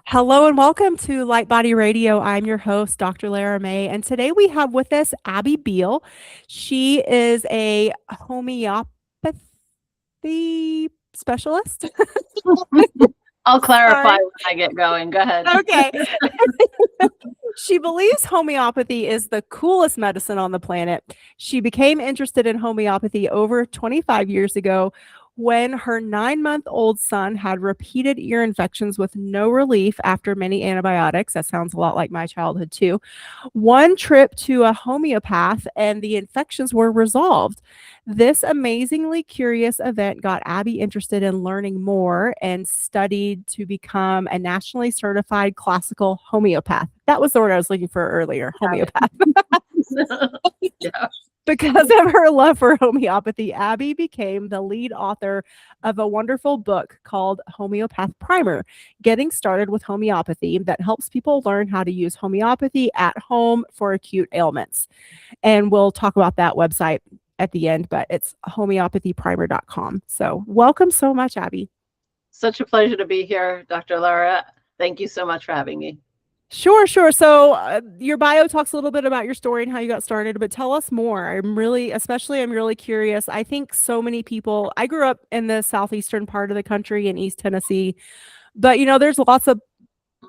Hello and welcome to LightBody Radio. I'm your host, Dr. Lara May, and today we have with us Abby Beale. She is a homeopathy specialist. I'll clarify Sorry. when I get going. Go ahead. Okay. She believes homeopathy is the coolest medicine on the planet. She became interested in homeopathy over 25 years ago when her 9-month-old son had repeated ear infections with no relief after many antibiotics. That sounds a lot like my childhood, too. One trip to a homeopath, and the infections were resolved. This amazingly curious event got Abby interested in learning more and studied to become a nationally certified classical homeopath. That was the word I was looking for earlier, homeopath. Yeah. Because of her love for homeopathy, Abby became the lead author of a wonderful book called Homeopath Primer, Getting Started with Homeopathy, that helps people learn how to use homeopathy at home for acute ailments. And we'll talk about that website at the end, but it's homeopathyprimer.com. So welcome so much, Abby. Such a pleasure to be here, Dr. Lara. Thank you so much for having me. Sure. So your bio talks a little bit about your story and how you got started, but tell us more. I'm really curious. I think so many people, I grew up in the southeastern part of the country in East Tennessee, but there's lots of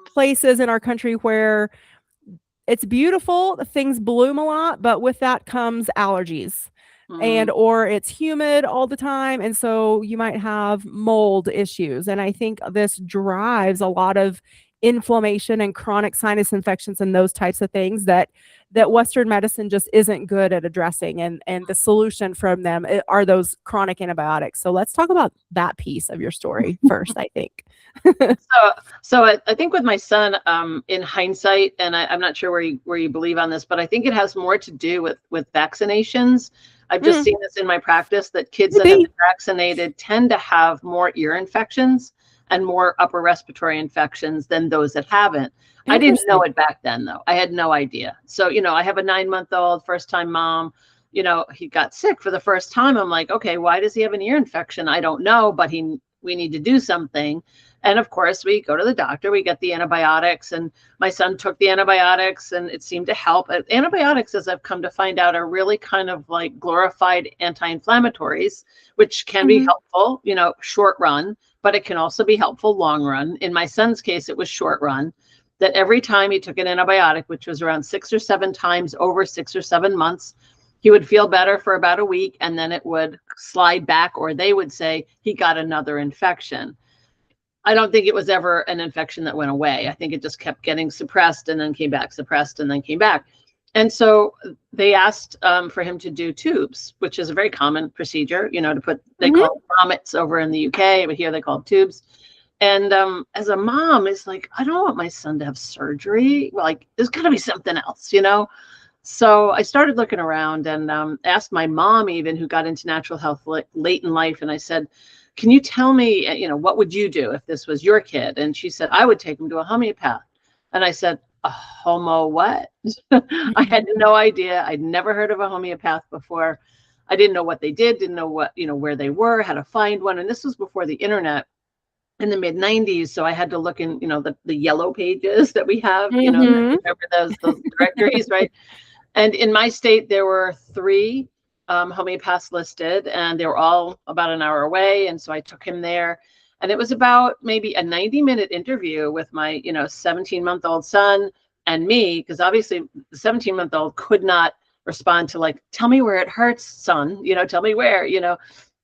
places in our country where it's beautiful, things bloom a lot, but with that comes allergies. And or it's humid all the time, and so you might have mold issues. And I think this drives a lot of inflammation and chronic sinus infections and those types of things that Western medicine just isn't good at addressing. And the solution from them are those chronic antibiotics. So let's talk about that piece of your story first, I think. So I think with my son, in hindsight, and I'm not sure where you believe on this, but I think it has more to do with vaccinations. I've just seen this in my practice that kids that have been vaccinated tend to have more ear infections and more upper respiratory infections than those that haven't. I didn't know it back then, though. I had no idea. So, I have a 9-month-old first-time mom. He got sick for the first time. I'm like, okay, why does he have an ear infection? I don't know, but we need to do something. And of course, we go to the doctor, we get the antibiotics, and my son took the antibiotics and it seemed to help. Antibiotics, as I've come to find out, are really kind of like glorified anti-inflammatories, which can be helpful, short run, but it can also be helpful long run. In my son's case, it was short run, that every time he took an antibiotic, which was around 6 or 7 times over 6 or 7 months, he would feel better for about a week, and then it would slide back, or they would say he got another infection. I don't think it was ever an infection that went away. I think it just kept getting suppressed and then came back, suppressed and then came back. And so they asked for him to do tubes, which is a very common procedure, to put, they call it grommets over in the UK, but here they call it tubes. And as a mom, it's like, I don't want my son to have surgery. Like, there's got to be something else, So I started looking around and asked my mom, even, who got into natural health late in life. And I said, can you tell me, what would you do if this was your kid? And she said, I would take him to a homeopath. And I said, a homo what? I had no idea. I'd never heard of a homeopath before. I didn't know what they did, didn't know what, where they were, how to find one. And this was before the internet in the mid 90s. So I had to look in, the yellow pages that we have, remember those directories, right? And in my state, there were 3 homeopaths listed, and they were all about an hour away. And so I took him there, and it was about maybe a 90-minute interview with my, 17-month-old son and me, because obviously the 17-month-old could not respond to, like, tell me where it hurts, son, tell me where,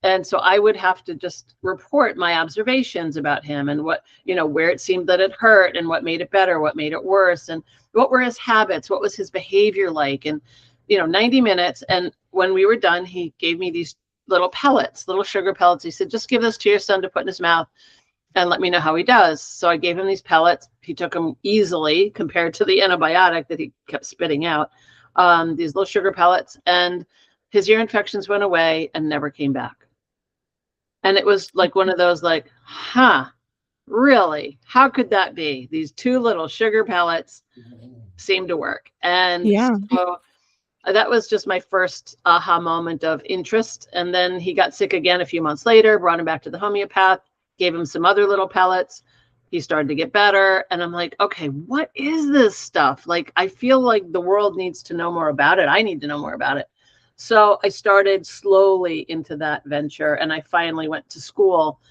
And so I would have to just report my observations about him and what, where it seemed that it hurt and what made it better, what made it worse, and what were his habits, what was his behavior like, and 90 minutes. And when we were done, he gave me these little pellets, little sugar pellets. He said, just give this to your son to put in his mouth and let me know how he does. So I gave him these pellets. He took them easily compared to the antibiotic that he kept spitting out, these little sugar pellets, and his ear infections went away and never came back. And it was like one of those, like, really? How could that be? These 2 little sugar pellets seem to work. And so that was just my first aha moment of interest. And then he got sick again a few months later, brought him back to the homeopath, gave him some other little pellets. He started to get better. And I'm like, okay, what is this stuff? Like, I feel like the world needs to know more about it. I need to know more about it. So I started slowly into that venture, and I finally went to school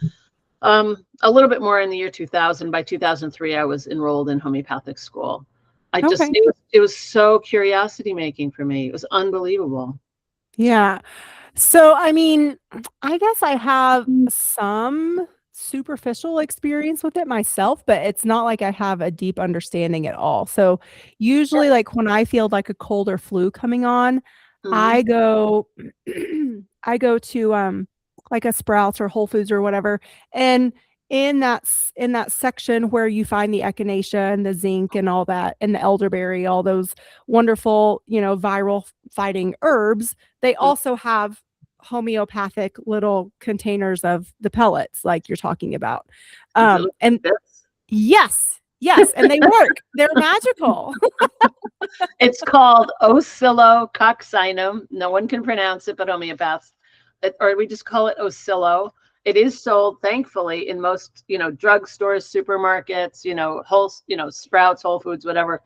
a little bit more in the year 2000. By 2003, I was enrolled in homeopathic school. Okay. It was so curiosity making for me. It was unbelievable. Yeah. So, I mean, I guess I have some superficial experience with it myself, but it's not like I have a deep understanding at all. So, usually, like when I feel like a cold or flu coming on, I go, I go to like a Sprouts or Whole Foods or whatever, and in that section where you find the echinacea and the zinc and all that, and the elderberry, all those wonderful, viral fighting herbs, they also have homeopathic little containers of the pellets like you're talking about. And yes, and they work. They're magical. It's called oscillococcinum. No one can pronounce it but homeopaths, or we just call it Oscillo. It is sold, thankfully, in most, drugstores, supermarkets, Sprouts, Whole Foods, whatever.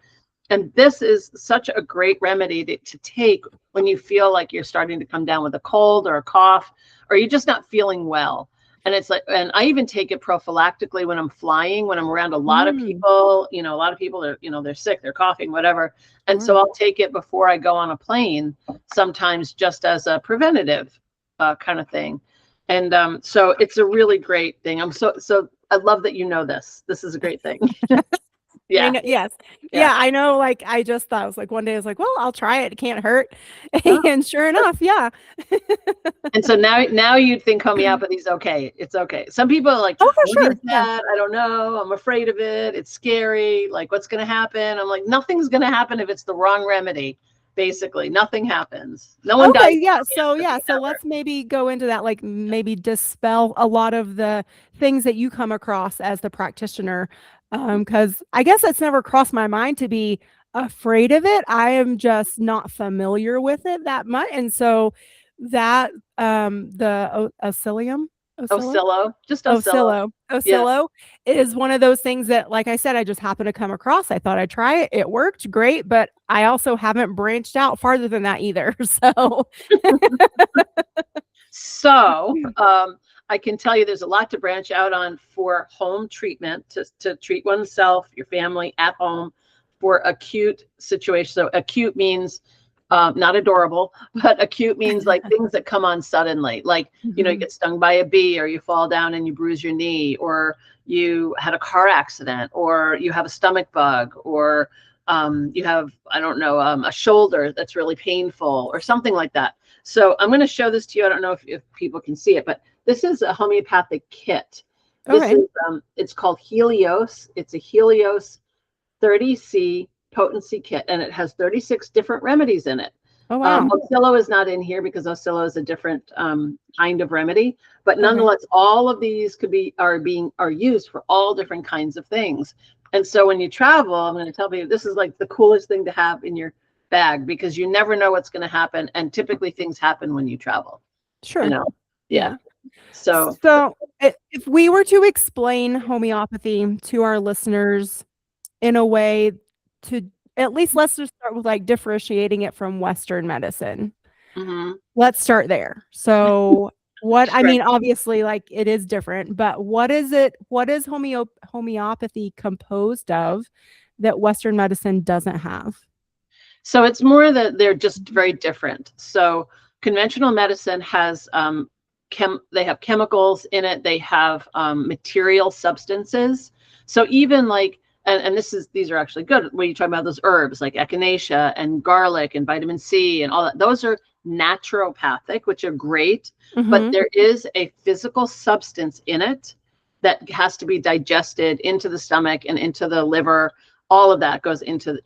And this is such a great remedy to take when you feel like you're starting to come down with a cold or a cough, or you're just not feeling well. And it's like, and I even take it prophylactically when I'm flying, when I'm around a lot of people, a lot of people are, they're sick, they're coughing, whatever. And so I'll take it before I go on a plane, sometimes just as a preventative kind of thing. And so it's a really great thing. So I love that you know this. This is a great thing. Yeah. Yes. Yeah. I know. Like, I just thought, I was like, one day I was like, well, I'll try it. It can't hurt. And sure enough, yeah. And so now you'd think homeopathy is okay. It's okay. Some people are like, oh, for sure. That? I don't know. I'm afraid of it. It's scary. Like, what's going to happen? I'm like, nothing's going to happen if it's the wrong remedy. Basically, nothing happens. No one dies. Yeah. So let's maybe go into that, like maybe dispel a lot of the things that you come across as the practitioner. Because I guess it's never crossed my mind to be afraid of it. I am just not familiar with it that much. And so that the Oscillo is one of those things that, like I said, I just happened to come across. I thought I'd try it. It worked great, but I also haven't branched out farther than that either. So I can tell you there's a lot to branch out on for home treatment, to treat oneself, your family at home for acute situations. So acute means not adorable, but acute means like things that come on suddenly, like, you get stung by a bee, or you fall down and you bruise your knee, or you had a car accident, or you have a stomach bug, or you have, I don't know, a shoulder that's really painful or something like that. So I'm going to show this to you. I don't know if people can see it, but this is a homeopathic kit. This is, it's called Helios. It's a Helios 30C potency kit, and it has 36 different remedies in it. Oh, wow. Oscillo is not in here because Oscillo is a different kind of remedy, but nonetheless, all of these are used for all different kinds of things. And so when you travel, I'm going to tell you, this is like the coolest thing to have in your bag, because you never know what's going to happen, and typically things happen when you travel. Sure. Yeah. So if we were to explain homeopathy to our listeners in a way to, at least let's just start with like differentiating it from Western medicine. Let's start there. So I mean, obviously, like, it is different, but what is homeopathy composed of that Western medicine doesn't have? So it's more that they're just very different. So conventional medicine has they have chemicals in it. They have material substances. So even like, and these are actually good when you talk about those herbs like echinacea and garlic and vitamin C and all that. Those are naturopathic, which are great, but there is a physical substance in it that has to be digested into the stomach and into the liver. All of that goes into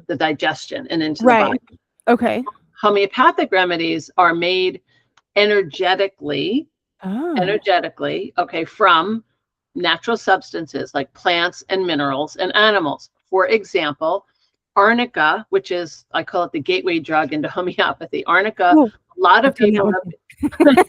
the digestion and into the body. Okay. Homeopathic remedies are made energetically, from natural substances like plants and minerals and animals. For example, arnica, which is, I call it the gateway drug into homeopathy. Arnica A lot of I've done that people one have.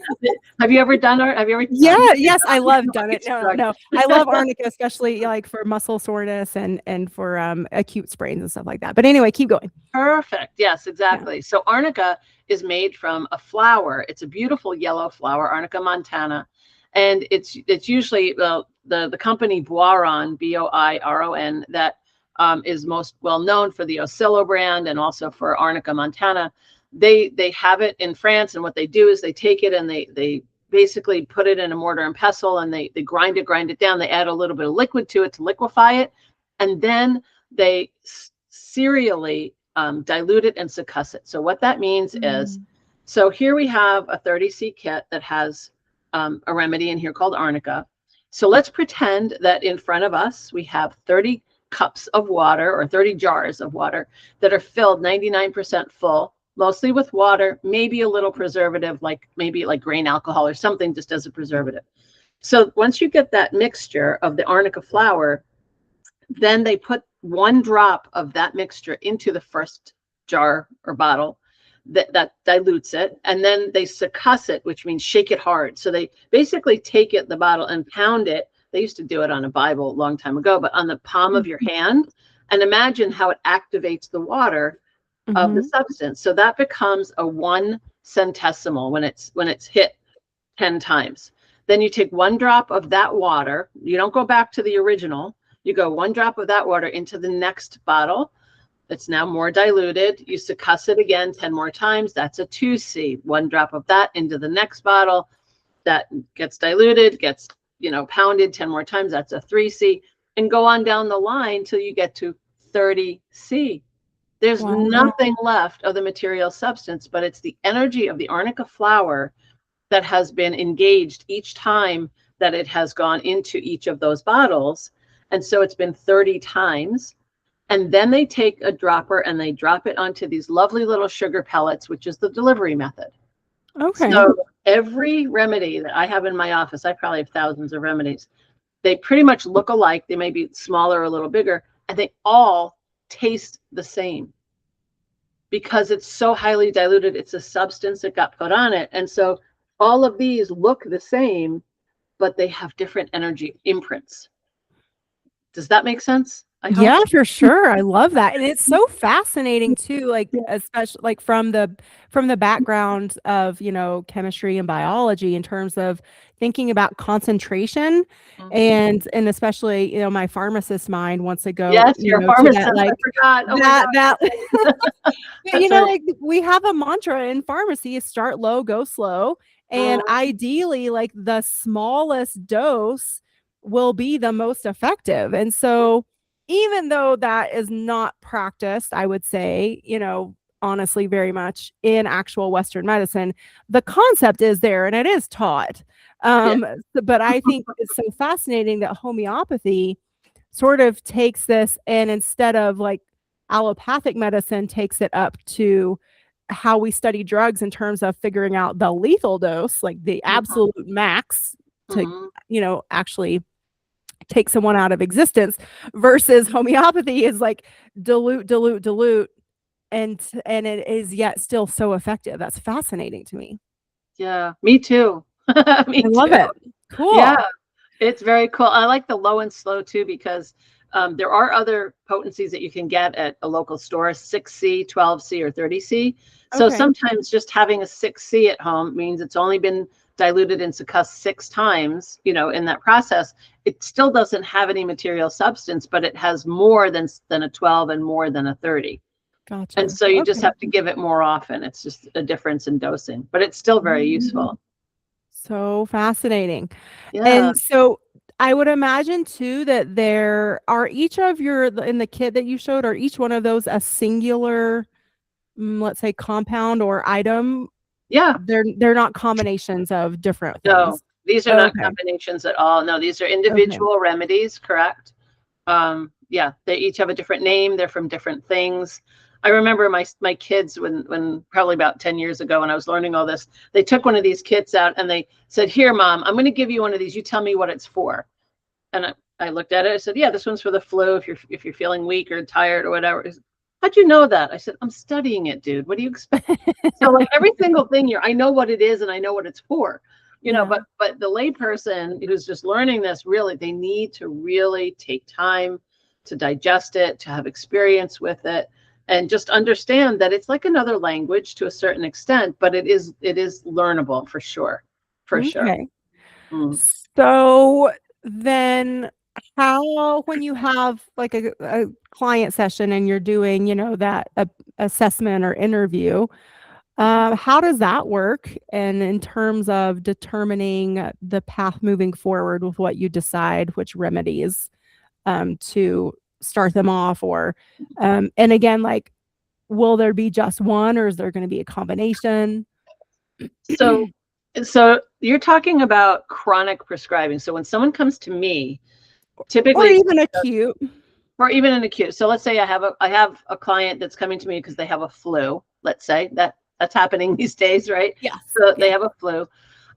Have you ever done art? Have you ever? Yeah, yes, I love done it. It's No, drug. no. I love arnica, especially like for muscle soreness and for acute sprains and stuff like that. But anyway, keep going. Perfect. Yes, Yeah. exactly. So arnica is made from a flower. It's a beautiful yellow flower, Arnica montana, and it's usually the company Boiron, Boiron, that is most well known for the Oscillo brand and also for Arnica montana. They have it in France, and what they do is they take it and they basically put it in a mortar and pestle, and they grind it down. They add a little bit of liquid to it to liquefy it, and then they serially dilute it and succuss it. So what that means is, so here we have a 30C kit that has a remedy in here called arnica. So let's pretend that in front of us we have 30 cups of water or 30 jars of water that are filled 99% full, mostly with water, maybe a little preservative, maybe like grain alcohol or something just as a preservative. So once you get that mixture of the arnica flower, then they put 1 drop of that mixture into the first jar or bottle that dilutes it, and then they succuss it, which means shake it hard. So they basically take it, the bottle, and pound it. They used to do it on a Bible a long time ago, but on the palm of your hand, and imagine how it activates the water of the substance. So that becomes a 1 centesimal when it's hit 10 times. Then you take 1 drop of that water. You don't go back to the original. You go 1 drop of that water into the next bottle. It's now more diluted. You succuss it again 10 more times. That's a 2C. 1 drop of that into the next bottle. That gets diluted, gets pounded 10 more times. That's a 3C. And go on down the line till you get to 30C. There's nothing left of the material substance, but it's the energy of the arnica flower that has been engaged each time that it has gone into each of those bottles. And so it's been 30 times. And then they take a dropper and they drop it onto these lovely little sugar pellets, which is the delivery method. Okay. So every remedy that I have in my office, I probably have thousands of remedies. They pretty much look alike. They may be smaller or a little bigger, and they all taste the same because it's so highly diluted. It's a substance that got put on it. And so all of these look the same, but they have different energy imprints. Does that make sense? Yeah, for sure. I love that. And it's so fascinating too, like especially like from the background of, chemistry and biology in terms of thinking about concentration and especially, my pharmacist mind wants to go, yes, your pharmacist, that, like, I forgot. Oh that right. like we have a mantra in pharmacy, start low, go slow. And ideally, like the smallest dose will be the most effective. And so even though that is not practiced, I would say, honestly, very much in actual Western medicine, the concept is there and it is taught. But I think it's so fascinating that homeopathy sort of takes this, and instead of like allopathic medicine, takes it up to how we study drugs in terms of figuring out the lethal dose, like the absolute max to, actually take someone out of existence, versus homeopathy is like dilute, and it is yet still so effective. That's fascinating to me. Yeah, me too. I love it. Cool. Yeah, it's very cool. I like the low and slow too, because there are other potencies that you can get at a local store, 6C, 12C, or 30C. So sometimes just having a 6C at home means it's only been diluted and succussed 6 times, in that process. It still doesn't have any material substance, but it has more than a 12 and more than a 30. Gotcha. And so you just have to give it more often. It's just a difference in dosing, but it's still very useful. So fascinating. Yeah. And so I would imagine too that there are each of in the kit that you showed, are each one of those a singular, let's say, compound or item? Yeah. They're not combinations of different things. No, these are not combinations at all. No, these are individual remedies, correct? Yeah, they each have a different name. They're from different things. I remember my kids when probably about 10 years ago when I was learning all this, they took one of these kits out and they said, "Here, Mom, I'm going to give you one of these. You tell me what it's for." And I looked at it. I said, "Yeah, this one's for the flu. If you're feeling weak or tired or whatever." how'd you know that? I said, I'm studying it, dude. What do you expect? So like every single thing I know what it is and I know what it's for, but the layperson who's just learning this, really, they need to really take time to digest it, to have experience with it, and just understand that it's like another language to a certain extent, but it is learnable for sure. For sure. Mm. So then how, when you have like a client session and you're doing, that assessment or interview, how does that work? And in terms of determining the path moving forward with what you decide, which remedies to start them off, or and again, like, will there be just one, or is there going to be a combination? So you're talking about chronic prescribing. So when someone comes to me, typically, or even acute. Or even an acute. So let's say I have a client that's coming to me because they have a flu. Let's say that's happening these days, right? Yeah. So they have a flu.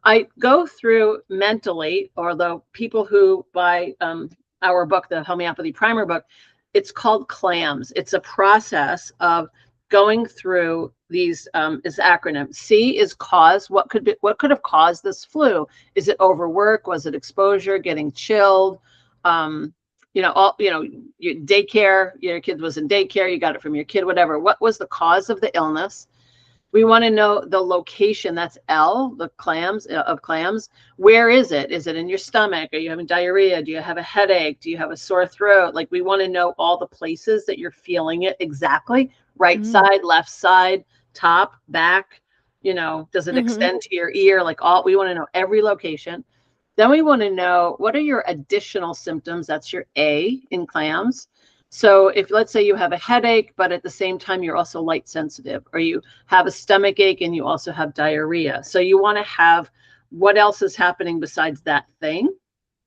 I go through mentally, or the people who buy our book, the Homeopathy Primer book, it's called CLAMS. It's a process of going through these, this acronym. C is cause. What could have caused this flu? Is it overwork? Was it exposure? Getting chilled? Your daycare, your kid was in daycare, you got it from your kid, whatever. What was the cause of the illness? We want to know the location. That's L, the clams of clams. Where is it? Is it in your stomach? Are you having diarrhea? Do you have a headache? Do you have a sore throat? Like, we want to know all the places that you're feeling it exactly. Right side, left side, top, back, does it extend to your ear? Like, we want to know every location. Then we want to know, what are your additional symptoms? That's your A in clams. So if, let's say, you have a headache, but at the same time you're also light sensitive, or you have a stomach ache and you also have diarrhea. So you want to have, what else is happening besides that thing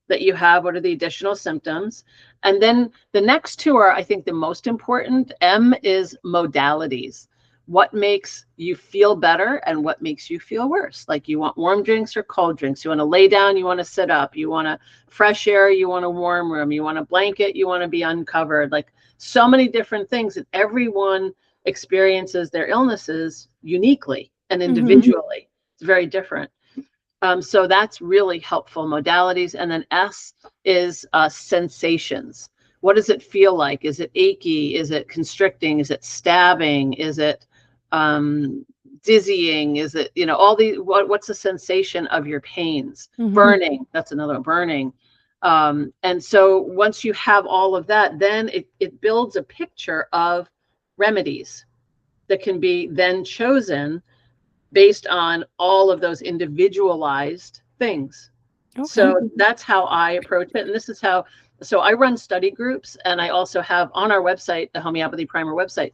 that you have? What are the additional symptoms? And then the next two are, I think, the most important. M is modalities. What makes you feel better and what makes you feel worse? Like, you want warm drinks or cold drinks? You want to lay down? You want to sit up? You want a fresh air? You want a warm room? You want a blanket? You want to be uncovered? Like, so many different things, and everyone experiences their illnesses uniquely and individually. It's very different. So that's really helpful, modalities. And then S is sensations. What does it feel like? Is it achy? Is it constricting? Is it stabbing? Is it dizzying? Is it, all the, what's the sensation of your pains? Burning, that's another one, burning. And so once you have all of that, then it builds a picture of remedies that can be then chosen based on all of those individualized things. Okay. So that's how I approach it. And this is how, so I run study groups, and I also have on our website, the Homeopathy Primer website,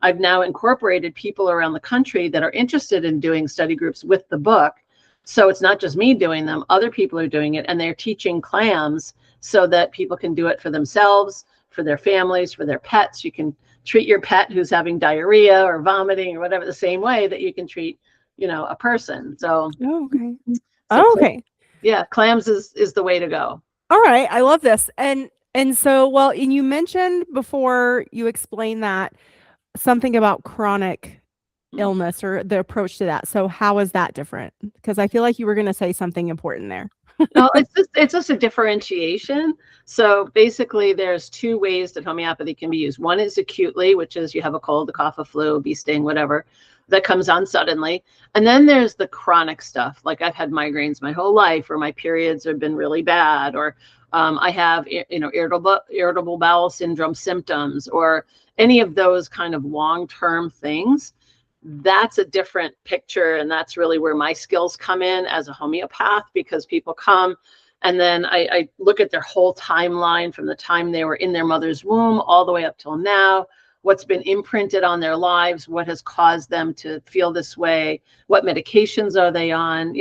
I've now incorporated people around the country that are interested in doing study groups with the book. So it's not just me doing them, other people are doing it, and they're teaching clams so that people can do it for themselves, for their families, for their pets. You can treat your pet who's having diarrhea or vomiting or whatever the same way that you can treat, a person. So okay. Yeah, clams is the way to go. All right, I love this. And so, well, and you mentioned before you explained that something about chronic illness or the approach to that. So how is that different? Because I feel like you were going to say something important there. No, it's just a differentiation. So basically, there's two ways that homeopathy can be used. One is acutely, which is you have a cold, a cough, a flu, a bee sting, whatever, that comes on suddenly. And then there's the chronic stuff. Like, I've had migraines my whole life, or my periods have been really bad, or I have, irritable bowel syndrome symptoms, or any of those kind of long-term things. That's a different picture, and that's really where my skills come in as a homeopath, because people come and then I look at their whole timeline from the time they were in their mother's womb all the way up till now, what's been imprinted on their lives, what has caused them to feel this way, what medications are they on,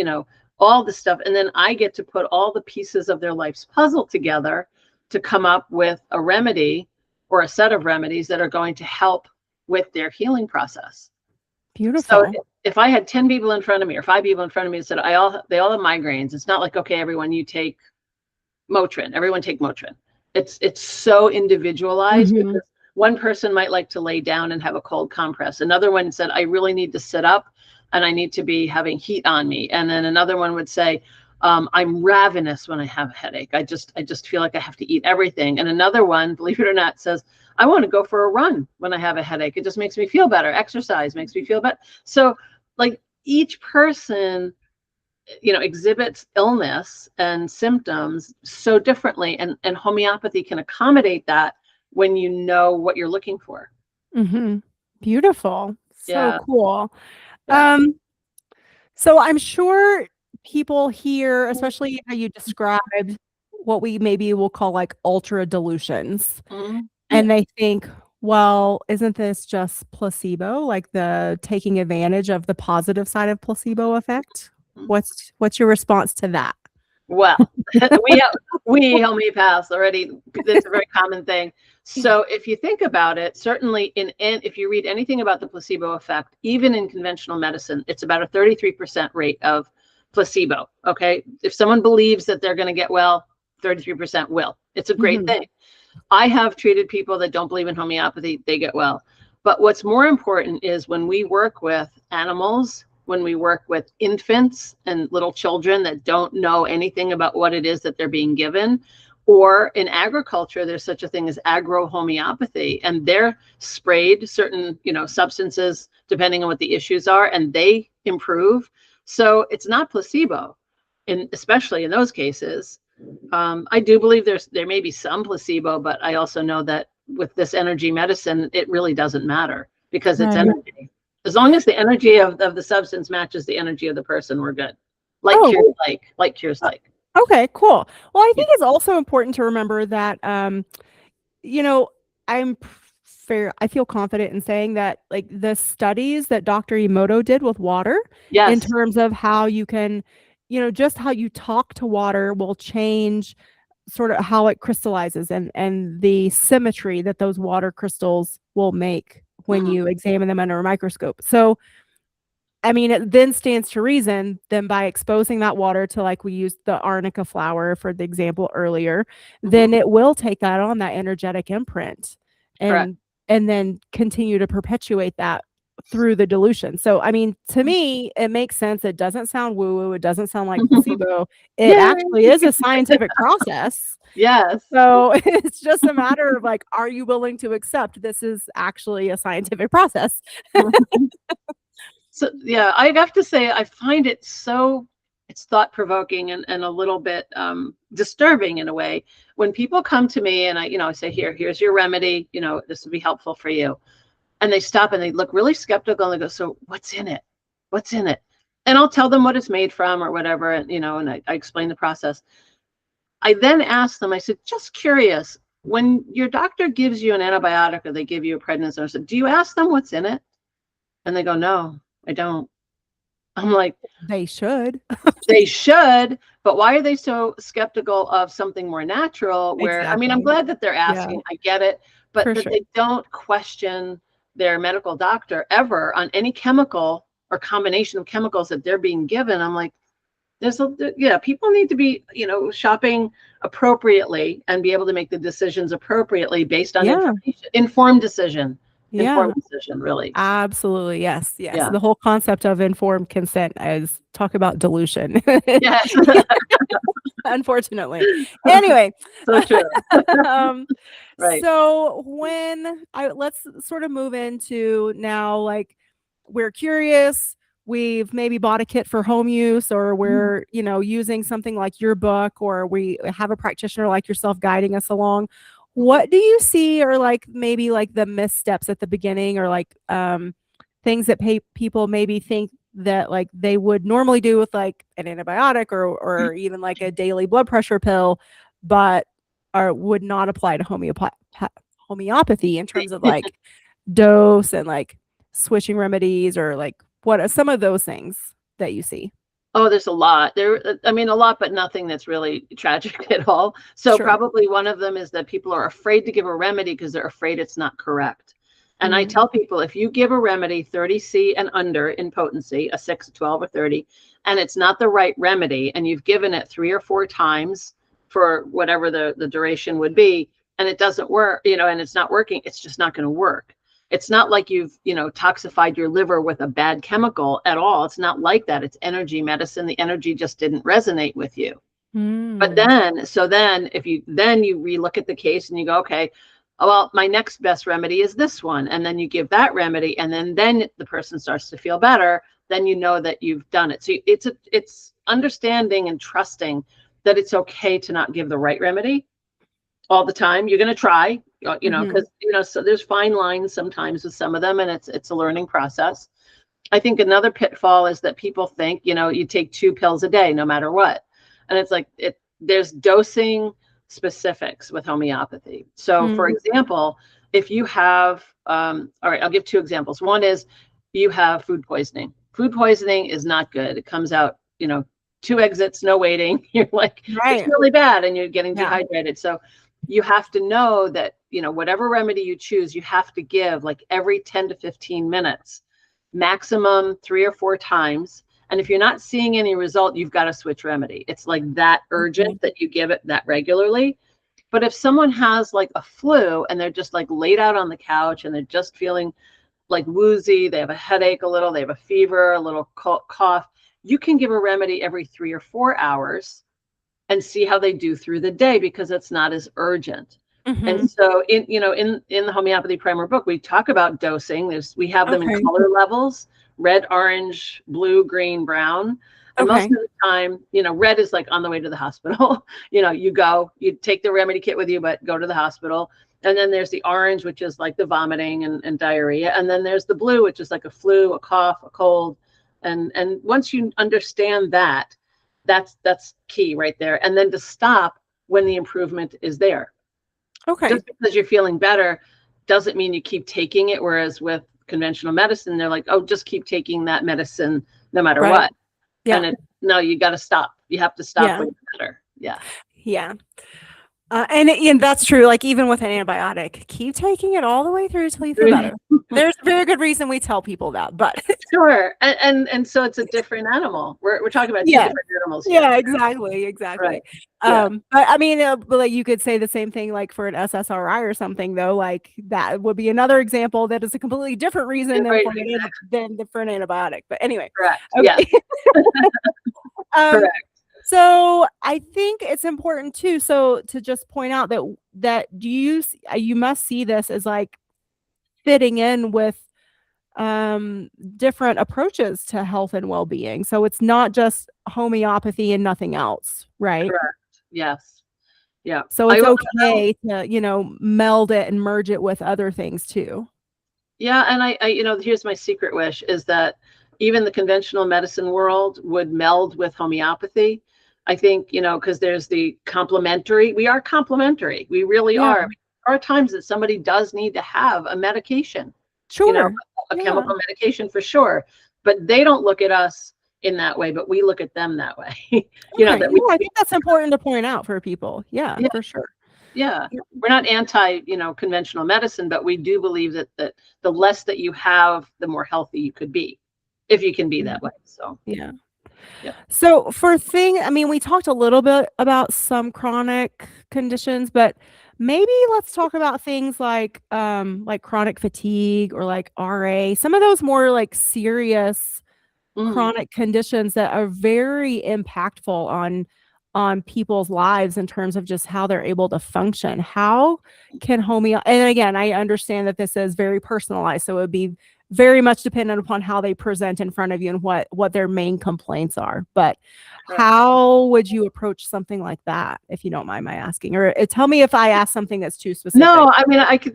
all the stuff. And then I get to put all the pieces of their life's puzzle together to come up with a remedy or a set of remedies that are going to help with their healing process. Beautiful. So if I had 10 people in front of me, or 5 people in front of me and said, they all have migraines, it's not like, okay, everyone, you take Motrin, everyone take Motrin. It's so individualized, because One person might like to lay down and have a cold compress. Another one said, I really need to sit up and I need to be having heat on me. And then another one would say, I'm ravenous when I have a headache. I just feel like I have to eat everything. And another one, believe it or not, says, I want to go for a run when I have a headache. It just makes me feel better. Exercise makes me feel better. So like each person, exhibits illness and symptoms so differently. And homeopathy can accommodate that when you know what you're looking for. Mm-hmm. Beautiful. So Yeah. cool. Yeah. So I'm sure people hear, especially how you described what we maybe will call like ultra dilutions, and they think, well, isn't this just placebo, like the taking advantage of the positive side of placebo effect? What's your response to that? Well, we homeopaths already, it's a very common thing. So if you think about it, certainly if you read anything about the placebo effect, even in conventional medicine, it's about a 33% rate of placebo. Okay. If someone believes that they're going to get well, 33% will. It's a great thing. I have treated people that don't believe in homeopathy, they get well. But what's more important is when we work with animals, when we work with infants and little children that don't know anything about what it is that they're being given, or in agriculture, there's such a thing as agrohomeopathy, and they're sprayed certain, substances depending on what the issues are, and they improve. So it's not placebo, especially in those cases. I do believe there may be some placebo, but I also know that with this energy medicine, it really doesn't matter because it's energy. As long as the energy of the substance matches the energy of the person, we're good. Like cures like. Okay, cool. Well, I think it's also important to remember that, I feel confident in saying that like the studies that Dr. Emoto did with water, in terms of how you can, just how you talk to water will change sort of how it crystallizes and the symmetry that those water crystals will make when you examine them under a microscope. So, I mean, it then stands to reason then by exposing that water to, like we used the arnica flower for the example earlier, then it will take that on, that energetic imprint, and then continue to perpetuate that through the dilution. So, I mean, to me, it makes sense. It doesn't sound woo-woo. It doesn't sound like placebo. It actually is a scientific process. Yes. So it's just a matter of like, are you willing to accept this is actually a scientific process? So yeah, I have to say, I find it it's thought-provoking and a little bit disturbing in a way. When people come to me and I say, here's your remedy, this would be helpful for you. And they stop and they look really skeptical and they go, so what's in it? What's in it? And I'll tell them what it's made from or whatever, and and I explain the process. I then ask them, I said, just curious, when your doctor gives you an antibiotic or they give you a prednisone, I said, do you ask them what's in it? And they go, no, I don't. I'm like, they should. They should, but why are they so skeptical of something more natural where, I mean, I'm glad that they're asking, I get it, but that they don't question their medical doctor ever on any chemical or combination of chemicals that they're being given. I'm like, people need to be, shopping appropriately and be able to make the decisions appropriately based on information, informed decision. Informed decision, really. Absolutely. Yes. The whole concept of informed consent is talk about dilution. Yes. Unfortunately. Anyway. So true. Right. So let's sort of move into now, like we're curious. We've maybe bought a kit for home use, or we're, using something like your book, or we have a practitioner like yourself guiding us along. What do you see are like maybe like the missteps at the beginning, or like things that people maybe think that like they would normally do with like an antibiotic or even like a daily blood pressure pill, but would not apply to homeopathy in terms of like dose and like switching remedies, or like what are some of those things that you see? Oh, there's a lot a lot, but nothing that's really tragic at all. So probably one of them is that people are afraid to give a remedy because they're afraid it's not correct. And I tell people, if you give a remedy 30C and under in potency, a 6, 12, or 30, and it's not the right remedy, and you've given it 3 or 4 times for whatever the duration would be, and it doesn't work, and it's not working, it's just not going to work. It's not like you've, toxified your liver with a bad chemical at all. It's not like that. It's energy medicine. The energy just didn't resonate with you. But then if you relook at the case and you go, okay, well, my next best remedy is this one. And then you give that remedy, and then the person starts to feel better. Then you know that you've done it. So it's understanding and trusting that it's okay to not give the right remedy all the time. You're going to try, because, so there's fine lines sometimes with some of them, and it's a learning process. I think another pitfall is that people think, you take 2 pills a day, no matter what. And it's like, there's dosing specifics with homeopathy. So for example, if you have, all right, I'll give 2 examples. One is you have food poisoning. Food poisoning is not good. It comes out, 2 exits, no waiting. You're like, it's really bad, and you're getting dehydrated. So you have to know that, whatever remedy you choose, you have to give like every 10 to 15 minutes, maximum 3 or 4 times. And if you're not seeing any result, you've got to switch remedy. It's like that urgent that you give it that regularly. But if someone has like a flu and they're just like laid out on the couch and they're just feeling like woozy, they have a headache a little, they have a fever, a little cough, you can give a remedy every 3 or 4 hours and see how they do through the day, because it's not as urgent. And so in the homeopathy primer book, we talk about dosing. We have them in color levels: red, orange, blue, green, brown. And most of the time, red is like on the way to the hospital. You take the remedy kit with you, but go to the hospital. And then there's the orange, which is like the vomiting and diarrhea. And then there's the blue, which is like a flu, a cough, a cold. And once you understand that, that's key right there. And then to stop when the improvement is there. Okay. Just because you're feeling better doesn't mean you keep taking it. Whereas with conventional medicine, they're like, oh, just keep taking that medicine no matter what. Yeah. And no, you got to stop. You have to stop when you're better. Yeah. Yeah. And that's true. Like even with an antibiotic, keep taking it all the way through till you feel better. There's a very good reason we tell people that, but sure. And so it's a different animal. We're talking about 2 different animals here. Yeah, exactly. Right. But I mean, like you could say the same thing like for an SSRI or something, though. Like that would be another example that is a completely different reason than for an antibiotic. But anyway, correct. Okay. Yeah. Correct. So I think it's important too. So to just point out that you must see this as like fitting in with different approaches to health and well-being. So it's not just homeopathy and nothing else, right? Correct. Yes. Yeah. So it's okay to, meld it and merge it with other things too. Yeah. And I here's my secret wish is that even the conventional medicine world would meld with homeopathy. I think, because there's the complementary. We are complementary. We really are. There are times that somebody does need to have a medication. Sure. A chemical medication for sure. But they don't look at us in that way, but we look at them that way. I think that's important to point out for people. Yeah, for sure. Yeah. We're not anti, conventional medicine, but we do believe that the less that you have, the more healthy you could be, if you can be that way. So, yeah. So we talked a little bit about some chronic conditions, but maybe let's talk about things like chronic fatigue or like RA, some of those more like serious chronic conditions that are very impactful on people's lives in terms of just how they're able to function. How can and again, I understand that this is very personalized, so it would be very much dependent upon how they present in front of you and what their main complaints are. But how would you approach something like that, if you don't mind my asking? Or tell me if I ask something that's too specific. No, I mean, I can,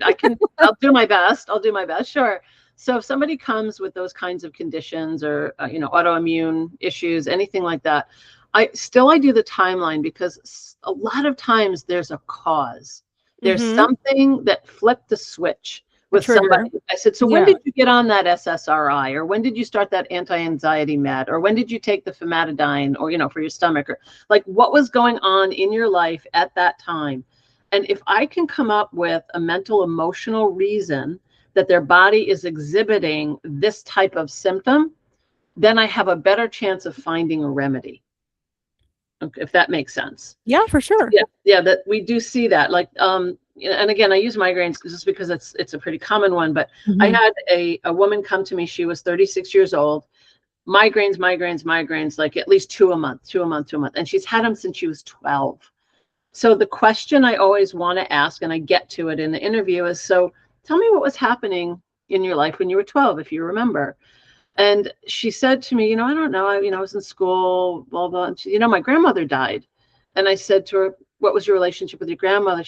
I'll do my best. Sure. So if somebody comes with those kinds of conditions or, autoimmune issues, anything like that, I do the timeline, because a lot of times there's a cause. There's something that flipped the switch with somebody. I said, so when did you get on that SSRI, or when did you start that anti-anxiety med, or when did you take the famotidine, or for your stomach, or like what was going on in your life at that time? And if I can come up with a mental emotional reason that their body is exhibiting this type of symptom, then I have a better chance of finding a remedy. Okay, if that makes sense. Yeah, for sure. Yeah, that we do see that. Like and again, I use migraines just because it's a pretty common one, but I Mhm. had a woman come to me. She was 36 years old. Migraines, like at least two a month. And she's had them since she was 12. So the question I always want to ask, and I get to it in the interview, is, so tell me what was happening in your life when you were 12, if you remember. And she said to me, I don't know. I was in school, blah, blah. And she, my grandmother died. And I said to her, what was your relationship with your grandmother?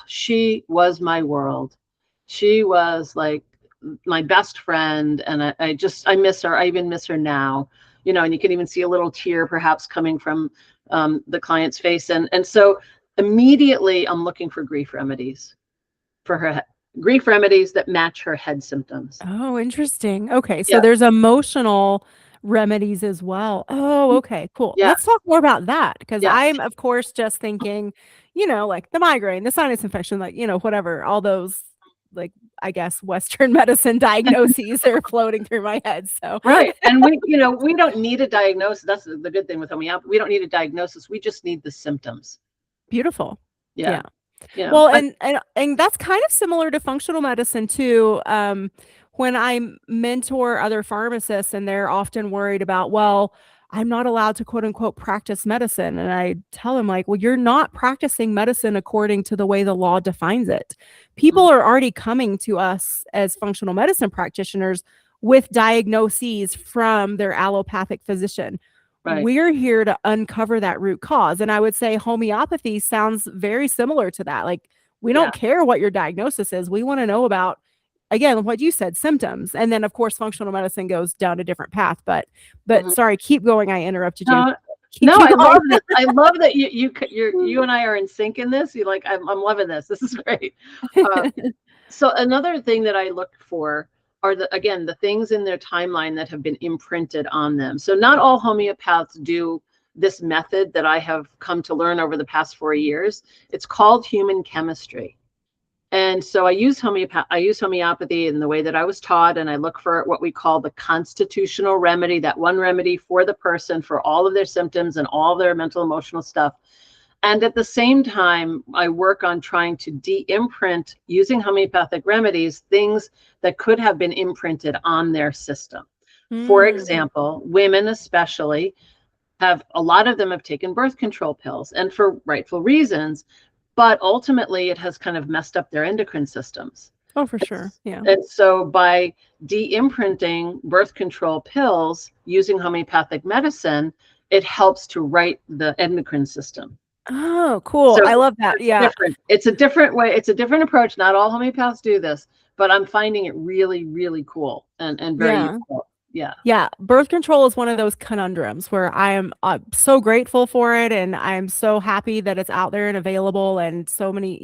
She was my world. She was like my best friend. And I miss her. I even miss her now, and you can even see a little tear perhaps coming from the client's face. And so immediately I'm looking for grief remedies for her, grief remedies that match her head symptoms. Oh, interesting. Okay, so Yeah. there's emotional remedies as well. Oh, okay, cool. Yeah. Let's talk more about that, because Yeah. I'm, of course, just thinking, like the migraine, the sinus infection, like, whatever, all those, like, I guess, Western medicine diagnoses are floating through my head. So, Right. And we don't need a diagnosis. That's the good thing with homeopathy. We don't need a diagnosis. We just need the symptoms. beautiful. Yeah. Yeah. Well, But and that's kind of similar to functional medicine too. When I mentor other pharmacists and they're often worried about, well, I'm not allowed to quote unquote practice medicine. And I tell them, like, well, you're not practicing medicine according to the way the law defines it. People are already coming to us as functional medicine practitioners with diagnoses from their allopathic physician. right. We're here to uncover that root cause. And I would say homeopathy sounds very similar to that. Like, we don't care what your diagnosis is. We want to know about, again, what you said, symptoms. And then, of course, functional medicine goes down a different path. But sorry, keep going. I interrupted you. No, I love this. I love that you and I are in sync in this. You like, I'm loving this. This is great. So another thing that I look for are the things in their timeline that have been imprinted on them. So not all homeopaths do this method that I have come to learn over the past 4 years. It's called human chemistry. And so I use homeopathy in the way that I was taught, and I look for what we call the constitutional remedy, that one remedy for the person for all of their symptoms and all their mental, emotional stuff. And at the same time, I work on trying to de-imprint, using homeopathic remedies, things that could have been imprinted on their system. For example, women especially a lot of them have taken birth control pills, and for rightful reasons, but ultimately it has kind of messed up their endocrine systems. Oh, for sure. Yeah. And so by de-imprinting birth control pills using homeopathic medicine, it helps to right the endocrine system. Oh, cool. So I love that. Yeah. It's a different way. It's a different approach. Not all homeopaths do this, but I'm finding it really, really cool and very useful. Yeah. Yeah. Birth control is one of those conundrums where I am so grateful for it. And I'm so happy that it's out there and available. And so many,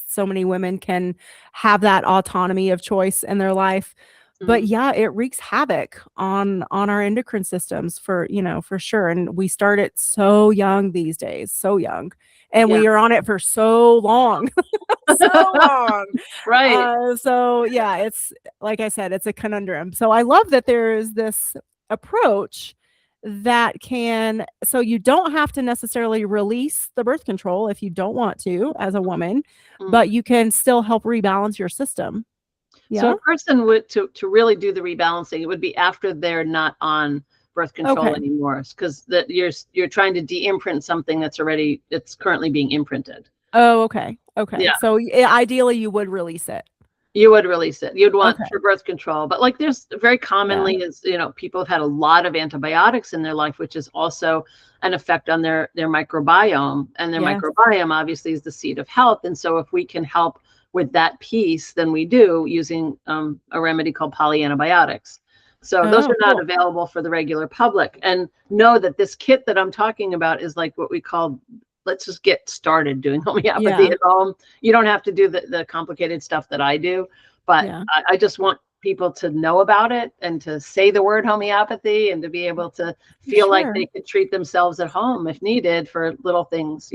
so many women can have that autonomy of choice in their life. But yeah, it wreaks havoc on our endocrine systems for sure. And we start it so young these days, so young. And we are on it for so long. So long. Right. So yeah, it's like I said, it's a conundrum. So I love that there is this approach that so you don't have to necessarily release the birth control if you don't want to as a woman, but you can still help rebalance your system. Yeah. So a person would to really do the rebalancing, it would be after they're not on birth control anymore, because you're trying to de-imprint something that's currently being imprinted. Oh, okay. Yeah. So ideally you would release it. You would release it. You'd want for birth control. But like there's very commonly is, people have had a lot of antibiotics in their life, which is also an effect on their microbiome. And their microbiome obviously is the seat of health. And so if we can help with that piece, then we do, using a remedy called polyantibiotics. So those are not available for the regular public. And know that this kit that I'm talking about is like what we call, let's just get started doing homeopathy at home. You don't have to do the complicated stuff that I do, but I just want people to know about it and to say the word homeopathy and to be able to feel like they could treat themselves at home if needed for little things,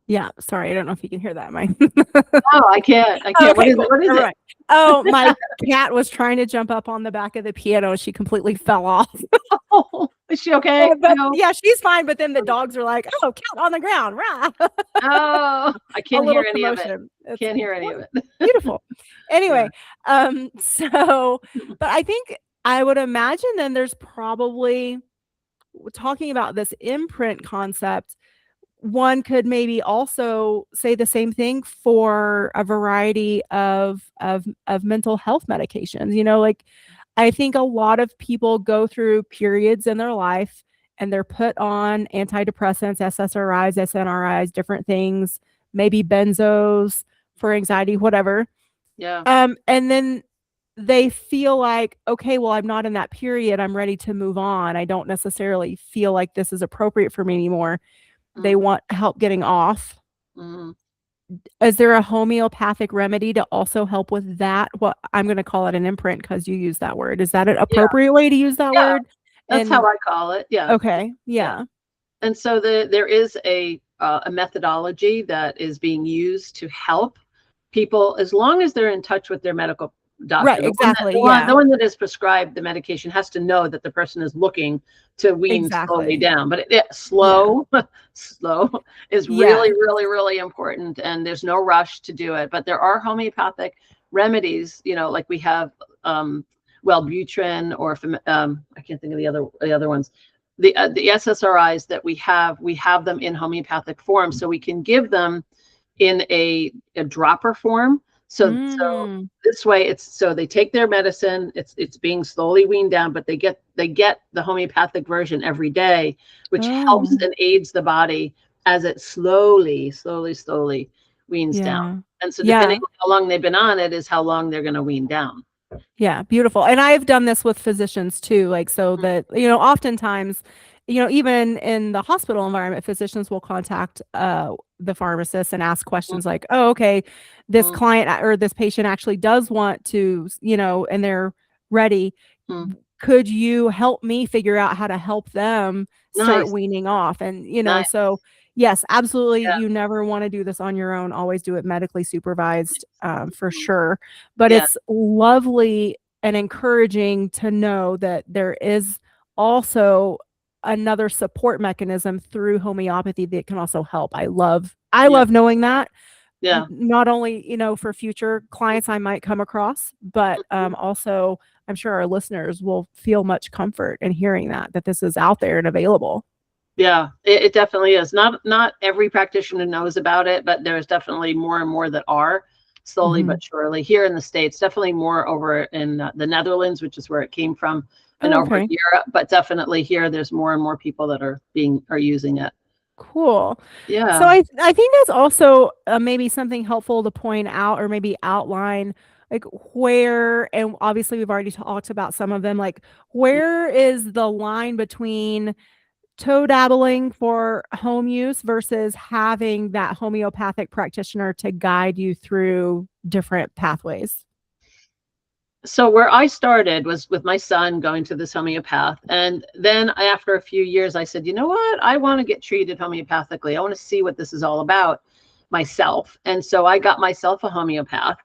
Yeah, sorry, I don't know if you can hear that, Mike. No, I can't. Okay, what is it? Oh, my cat was trying to jump up on the back of the piano. She completely fell off. Is she okay? But yeah, she's fine. But then the dogs are like, "Oh, cat on the ground!" Rah. Oh, I A can't little hear any of it. commotion. It's Can't hear any of it. beautiful. Yeah. Anyway, so, but I think I would imagine then there's probably talking about this imprint concept. One could maybe also say the same thing for a variety of mental health medications. Like I think a lot of people go through periods in their life and they're put on antidepressants, SSRIs, SNRIs, different things, maybe benzos for anxiety, whatever. Yeah. And then they feel like, okay, well, I'm not in that period. I'm ready to move on. I don't necessarily feel like this is appropriate for me anymore. They want help getting off. Mm-hmm. Is there a homeopathic remedy to also help with that? Well, I'm going to call it an imprint because you use that word. Is that an appropriate way to use that word? That's how I call it. Yeah. Okay. Yeah. And so there is a methodology that is being used to help people as long as they're in touch with their medical doctor. Right. Exactly. The one that is prescribed the medication has to know that the person is looking to wean slowly down. But slow is really, really, really important. And there's no rush to do it. But there are homeopathic remedies, like we have Wellbutrin, or I can't think of the other ones. The SSRIs that we have them in homeopathic form, so we can give them in a dropper form. So this way, they take their medicine. It's being slowly weaned down, but they get the homeopathic version every day, which helps and aids the body as it slowly weans down. And so depending on how long they've been on it is how long they're going to wean down. Yeah, beautiful. And I've done this with physicians too, like so that, oftentimes, even in the hospital environment, physicians will contact the pharmacist and ask questions like, oh, okay, this client or this patient actually does want to, and they're ready. Could you help me figure out how to help them start weaning off? And, so yes, absolutely. You never want to do this on your own. Always do it medically supervised, for sure. But it's lovely and encouraging to know that there is also another support mechanism through homeopathy that can also help. I love knowing that. Yeah. Not only, for future clients I might come across, but also I'm sure our listeners will feel much comfort in hearing that this is out there and available. Yeah, it definitely is. Not every practitioner knows about it, but there's definitely more and more that are, slowly but surely. Here in the States, definitely more over in the Netherlands, which is where it came from, and over in Europe. But definitely here, there's more and more people that are using it. Cool. Yeah. So I think that's also maybe something helpful to point out or maybe outline, like where, and obviously we've already talked about some of them, like where is the line between toe dabbling for home use versus having that homeopathic practitioner to guide you through different pathways? So where I started was with my son going to this homeopath. And then after a few years, I said, you know what? I want to get treated homeopathically. I want to see what this is all about myself. And so I got myself a homeopath.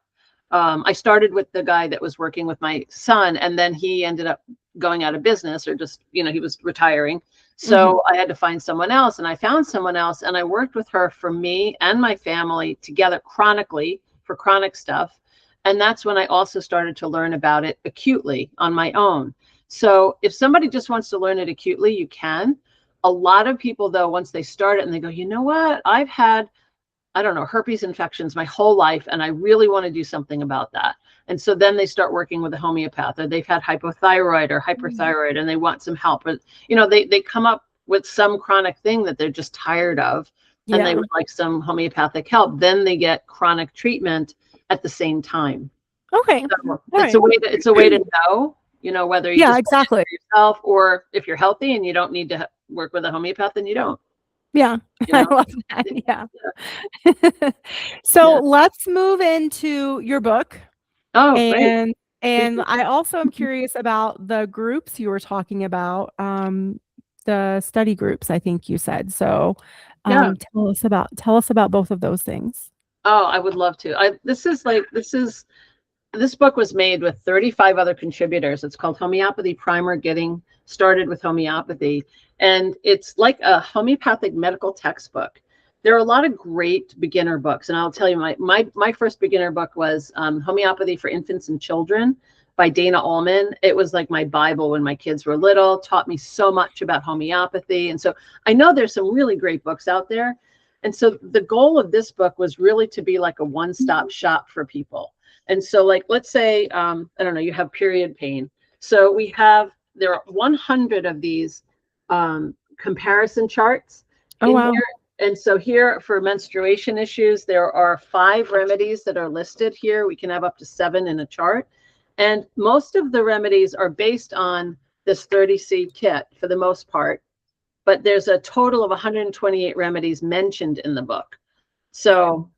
I started with the guy that was working with my son, and then he ended up going out of business, or just, he was retiring. So I had to find someone else, and I found someone else, and I worked with her for me and my family together chronically for chronic stuff. And that's when I also started to learn about it acutely on my own. So if somebody just wants to learn it acutely, you can. A lot of people, though, once they start it and they go, you know what, I've had, I don't know, herpes infections my whole life, and I really want to do something about that. And so then they start working with a homeopath, or they've had hypothyroid or hyperthyroid, and they want some help. Or, they come up with some chronic thing that they're just tired of, and they would like some homeopathic help. Then they get chronic treatment at the same time. Okay. So it's a way to know, whether you just exactly for yourself, or if you're healthy and you don't need to work with a homeopath, then you don't. Yeah, I love that. Yeah. So let's move into your book. Oh, and I also am curious about the groups you were talking about, the study groups, I think you said. So tell us about both of those things. Oh, I would love to. This is this book was made with 35 other contributors. It's called Homeopathy Primer, Getting Started with Homeopathy. And it's like a homeopathic medical textbook. There are a lot of great beginner books. And I'll tell you, my first beginner book was Homeopathy for Infants and Children by Dana Ullman. It was like my Bible when my kids were little, taught me so much about homeopathy. And so I know there's some really great books out there. And so the goal of this book was really to be like a one-stop shop for people. And so, like, let's say, I don't know, you have period pain. So there are 100 of these comparison charts. Oh, wow. There. And so here for menstruation issues, there are 5 remedies that are listed here. We can have up to 7 in a chart. And most of the remedies are based on this 30-seed kit for the most part. But there's a total of 128 remedies mentioned in the book. So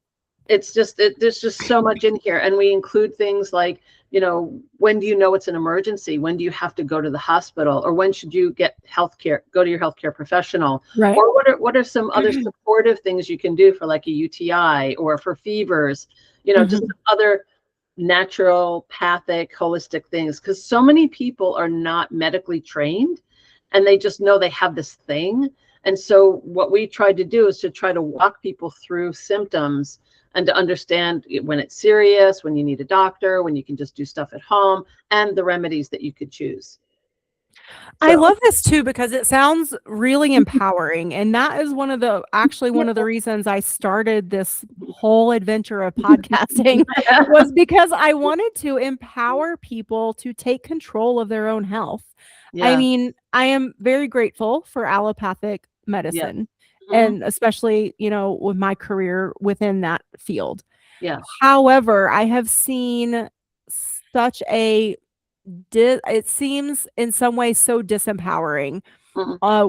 it's just, there's just so much in here. And we include things like, you know, when do you know it's an emergency? When do you have to go to the hospital? Or when should you get healthcare, go to your healthcare professional? Right. Or what are some other supportive things you can do for like a UTI or for fevers, you know, just other naturopathic, holistic things. Because so many people are not medically trained and they just know they have this thing. And so what we tried to do is to try to walk people through symptoms and to understand when it's serious, when you need a doctor, when you can just do stuff at home, and the remedies that you could choose. I love this too, because it sounds really empowering. And that is one of the reasons I started this whole adventure of podcasting was because I wanted to empower people to take control of their own health. Yeah. I mean, I am very grateful for allopathic medicine. And especially, you know, with my career within that field. Yeah. However, I have seen such it seems in some ways so disempowering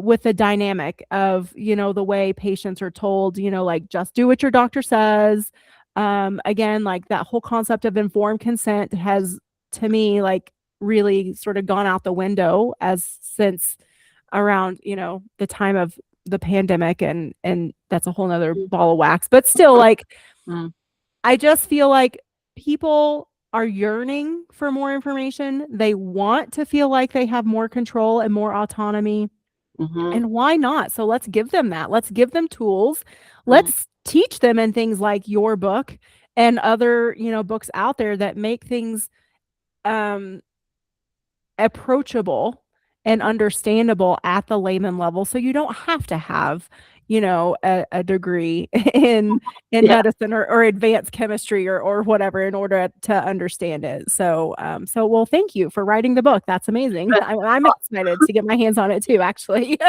with the dynamic of, you know, the way patients are told, you know, like, just do what your doctor says. Again, like that whole concept of informed consent has, to me, like really sort of gone out the window since around, you know, the time of the pandemic, and that's a whole nother ball of wax, but still, like, I just feel like people are yearning for more information. They want to feel like they have more control and more autonomy. And why not? So let's give them that. Let's give them tools. Let's teach them in things like your book and other, you know, books out there that make things approachable and understandable at the layman level, so you don't have to have, you know, a degree in medicine or advanced chemistry or whatever in order to understand it. So well, thank you for writing the book. That's amazing. I'm excited to get my hands on it too, actually.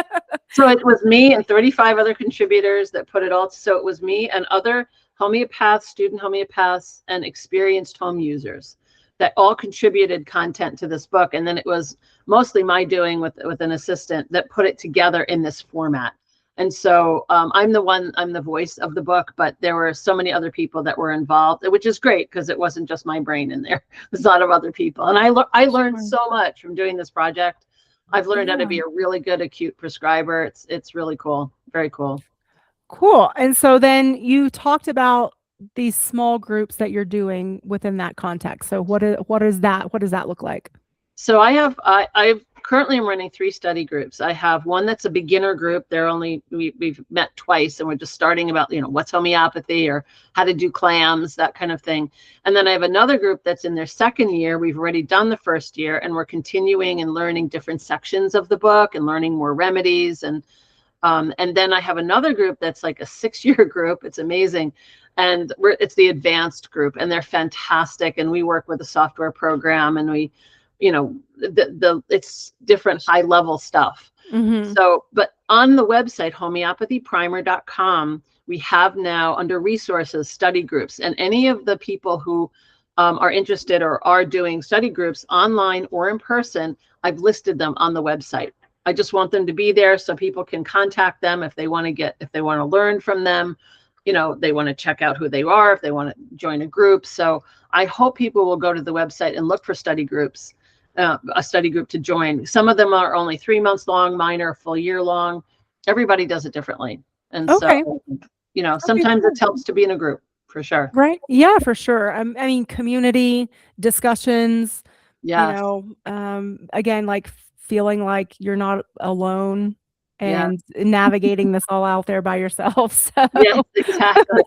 So it was me and 35 other contributors that put it all. So it was me and other homeopaths, student homeopaths, and experienced home users that all contributed content to this book. And then it was mostly my doing with an assistant that put it together in this format. And so I'm the voice of the book, but there were so many other people that were involved, which is great because it wasn't just my brain in there. There's a lot of other people. And I learned so much from doing this project. I've learned how to be a really good acute prescriber. It's really cool. Very cool. Cool. And so then you talked about these small groups that you're doing within that context. So what is that? What does that look like? So I currently am running 3 study groups. I have one that's a beginner group. We've met twice and we're just starting about, you know, what's homeopathy or how to do clams, that kind of thing. And then I have another group that's in their 2nd year. We've already done the 1st year and we're continuing and learning different sections of the book and learning more remedies. And then I have another group that's like a 6-year group. It's amazing. And it's the advanced group and they're fantastic. And we work with a software program and we, you know, it's different high level stuff. So, but on the website, homeopathyprimer.com, we have now under resources, study groups, and any of the people who are interested or are doing study groups online or in person, I've listed them on the website. I just want them to be there so people can contact them if they want to learn from them. You know, they want to check out who they are, if they want to join a group. So I hope people will go to the website and look for study groups, a study group to join. Some of them are only 3 months long, mine are a full year long. Everybody does it differently. And so, you know, sometimes it helps to be in a group. for sure. Right. Yeah, for sure. I mean, community discussions, Yes. again, like feeling like you're not alone Yeah. and navigating this all out there by yourself. So Yes, exactly.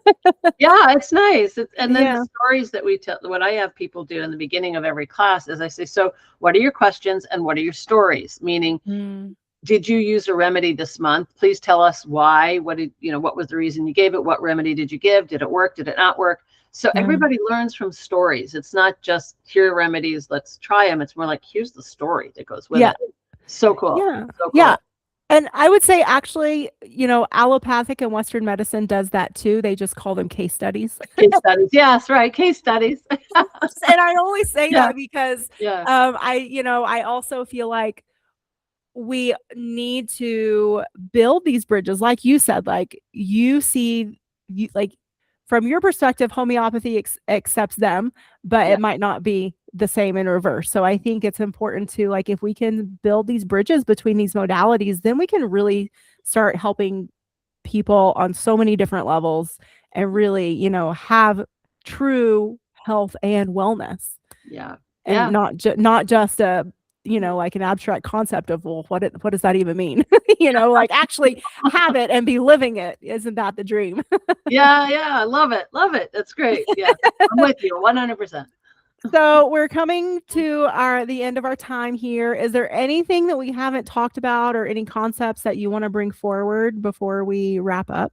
Yeah, it's nice. And then yeah. the stories that we tell, what I have people do in the beginning of every class is I say, so what are your questions and what are your stories? Meaning, did you use a remedy this month? Please tell us why. What did, what was the reason you gave it? What remedy did you give? Did it work? Did it not work? So everybody learns from stories. It's not just here are remedies, let's try them. It's more like, here's the story that goes with it. So cool. Yeah. So cool. Yeah. And I would say actually, allopathic and Western medicine does that too. They just call them case studies. Case studies. Yes, right. Case studies. And I only say that because I also feel like we need to build these bridges. Like you said, like like from your perspective, homeopathy accepts them, but it might not be the same in reverse. So I think it's important to, like, if we can build these bridges between these modalities, then we can really start helping people on so many different levels and really, have true health and wellness. Yeah. And not just a, like an abstract concept of, well, what does that even mean? Like actually have it and be living it. Isn't that the dream? Yeah. I love it. Love it. That's great. Yeah. I'm with you 100%. So we're coming to the end of our time here. Is there anything that we haven't talked about or any concepts that you want to bring forward before we wrap up?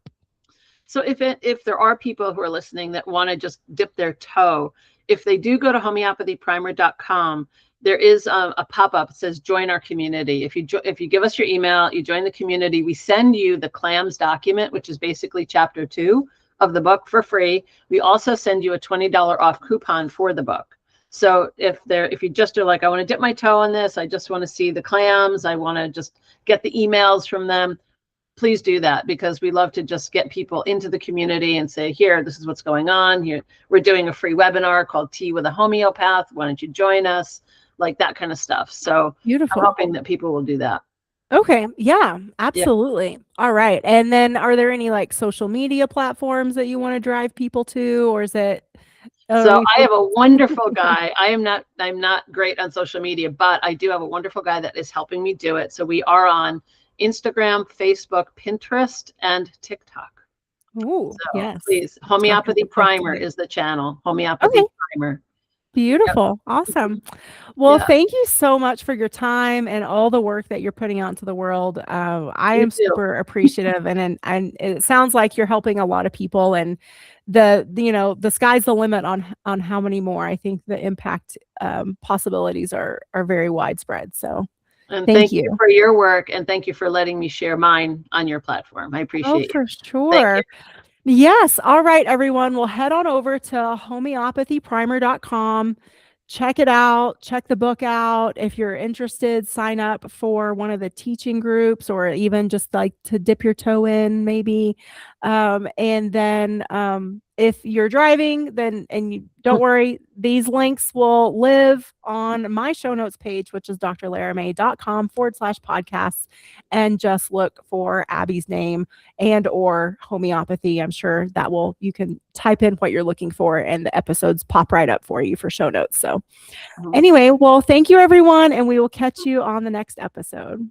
So if there are people who are listening that want to just dip their toe, if they do go to homeopathyprimer.com, there is a pop-up that says join our community. If you give us your email, you join the community, we send you the clams document, which is basically chapter 2 of the book, for free. We also send you a $20 off coupon for the book. So if you just are like, I want to dip my toe on this, I just want to see the clams, I want to just get the emails from them, please do that, because we love to just get people into the community and say, here, this is what's going on here. We're doing a free webinar called Tea with a Homeopath. Why don't you join us? Like that kind of stuff. So beautiful. I'm hoping that people will do that. Okay. Yeah, absolutely. Yeah. All right. And then are there any like social media platforms that you want to drive people to, or is it? So I have a wonderful guy. I'm not great on social media, but I do have a wonderful guy that is helping me do it. So we are on Instagram, Facebook, Pinterest, and TikTok. Oh, so yes. Please, Homeopathy Primer is the channel. Homeopathy Primer. Beautiful. Yep. Awesome. Well, thank you so much for your time and all the work that you're putting out into the world. I am super appreciative, and it sounds like you're helping a lot of people, and the sky's the limit on how many more. I think the impact possibilities are very widespread. So and thank you for your work, and thank you for letting me share mine on your platform. I appreciate it. For sure. Yes. All right, everyone. We'll head on over to homeopathyprimer.com. Check it out. Check the book out. If you're interested, sign up for one of the teaching groups, or even just like to dip your toe in maybe. And then if you're driving, and you don't worry, these links will live on my show notes page, which is drlaramay.com/podcasts, and just look for Abby's name and or homeopathy. I'm sure that you can type in what you're looking for and the episodes pop right up for you for show notes. So anyway, well, thank you everyone, and we will catch you on the next episode.